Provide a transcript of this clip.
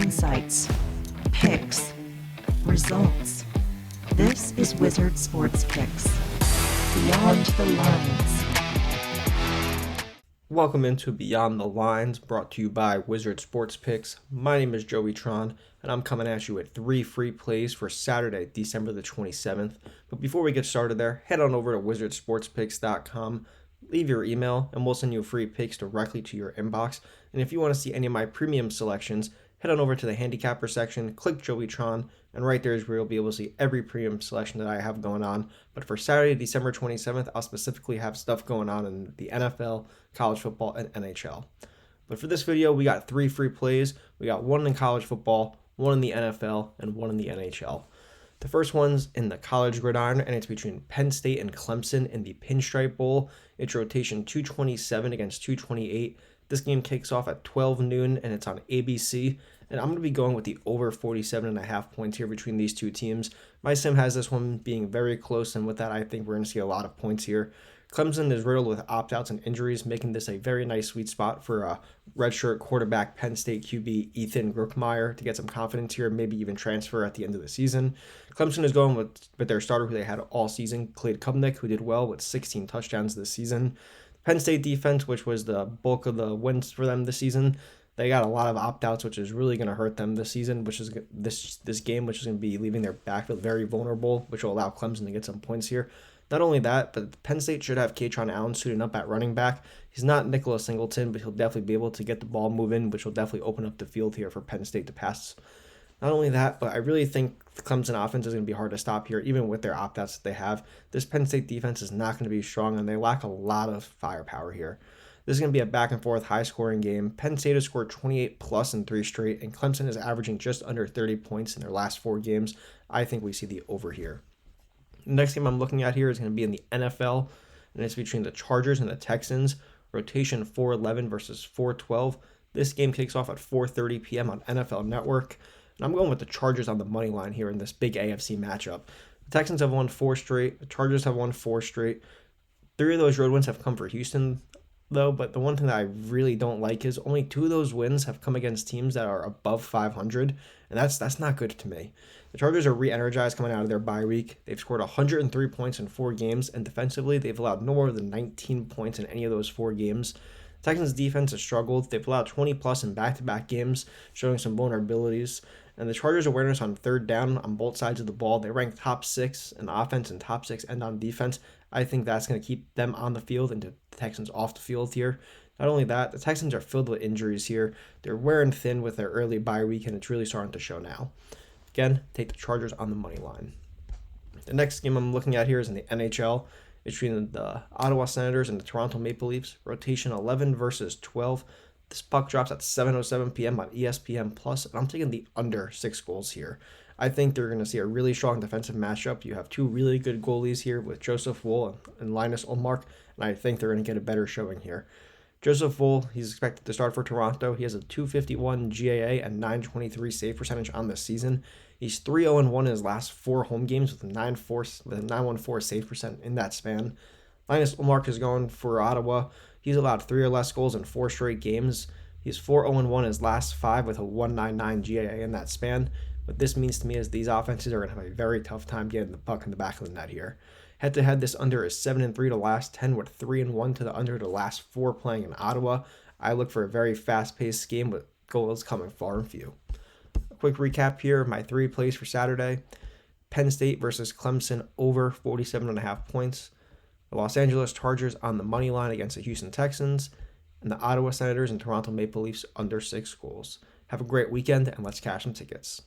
insights, picks, results. This is Wizard Sports Picks. Beyond the Lines. Welcome into Beyond the Lines, brought to you by Wizard Sports Picks. My name is Joey Tron, and I'm coming at you with 3 free plays for Saturday, December the 27th. But before we get started there, head on over to wizardsportspicks.com, leave your email, and we'll send you free picks directly to your inbox. And if you want to see any of my premium selections, head on over to the handicapper section, click Joey Tron, and right there is where you'll be able to see every premium selection that I have going on. But for Saturday, December 27th, I'll specifically have stuff going on in the NFL, college football, and NHL. But for this video, we got 3 free plays. We got 1 in college football, 1 in the NFL, and 1 in the NHL. The first one's in the college gridiron, and it's between Penn State and Clemson in the Pinstripe Bowl. It's rotation 227 against 228. This game kicks off at 12 noon, and it's on ABC. And I'm going to be going with the over 47.5 points here between these two teams. My sim has this one being very close, and with that, I think we're going to see a lot of points here. Clemson is riddled with opt-outs and injuries, making this a very nice sweet spot for a redshirt quarterback Penn State QB Ethan Grookmeyer to get some confidence here, maybe even transfer at the end of the season. Clemson is going with their starter who they had all season, Cade Klubnik, who did well with 16 touchdowns this season. Penn State defense, which was the bulk of the wins for them this season, they got a lot of opt-outs, which is really going to hurt them this season, which is this game, which is going to be leaving their backfield very vulnerable, which will allow Clemson to get some points here. Not only that, but Penn State should have Katron Allen suiting up at running back. He's not Nicholas Singleton, but he'll definitely be able to get the ball moving, which will definitely open up the field here for Penn State to pass. Not only that, but I really think the Clemson offense is going to be hard to stop here, even with their opt-outs that they have. This Penn State defense is not going to be strong, and they lack a lot of firepower here. This is going to be a back-and-forth, high-scoring game. Penn State has scored 28-plus in 3 straight, and Clemson is averaging just under 30 points in their last 4 games. I think we see the over here. The next game I'm looking at here is going to be in the NFL, and it's between the Chargers and the Texans. Rotation 4-11 versus 4-12. This game kicks off at 4:30 p.m. on NFL Network, and I'm going with the Chargers on the money line here in this big AFC matchup. The Texans have won 4 straight. The Chargers have won 4 straight. 3 of those road wins have come for Houston, though, but the one thing that I really don't like is only 2 of those wins have come against teams that are above 500, and that's not good to me. The Chargers are re-energized coming out of their bye week. They've scored 103 points in 4 games, and defensively, they've allowed no more than 19 points in any of those 4 games. The Texans' defense has struggled. They've allowed 20-plus in back-to-back games, showing some vulnerabilities. And the Chargers' awareness on third down on both sides of the ball, they rank top 6 in offense and top 6 and on defense. I think that's going to keep them on the field and the Texans off the field here. Not only that, the Texans are filled with injuries here. They're wearing thin with their early bye week, and it's really starting to show now. Again, take the Chargers on the money line. The next game I'm looking at here is in the NHL. It's between the Ottawa Senators and the Toronto Maple Leafs. Rotation 11 versus 12. This puck drops at 7:07 p.m. on ESPN+, and I'm taking the under 6 goals here. I think they're going to see a really strong defensive matchup. You have 2 really good goalies here with Joseph Woll and Linus Ullmark, and I think they're going to get a better showing here. Joseph Woll, he's expected to start for Toronto. He has a .251 GAA and .923 save percentage on the season. He's 3-0-1 in his last 4 home games with a 914 save percent in that span. Linus Ullmark is going for Ottawa. He's allowed 3 or less goals in 4 straight games. He's 4-0-1 in his last 5 with a 199 GAA in that span. What this means to me is these offenses are going to have a very tough time getting the puck in the back of the net here. Head-to-head, this under is 7-3 to last 10 with 3-1 to the under to last 4 playing in Ottawa. I look for a very fast-paced game with goals coming far and few. A quick recap here of my 3 plays for Saturday. Penn State versus Clemson over 47.5 points. The Los Angeles Chargers on the money line against the Houston Texans. And the Ottawa Senators and Toronto Maple Leafs under 6 goals. Have a great weekend, and let's cash some tickets.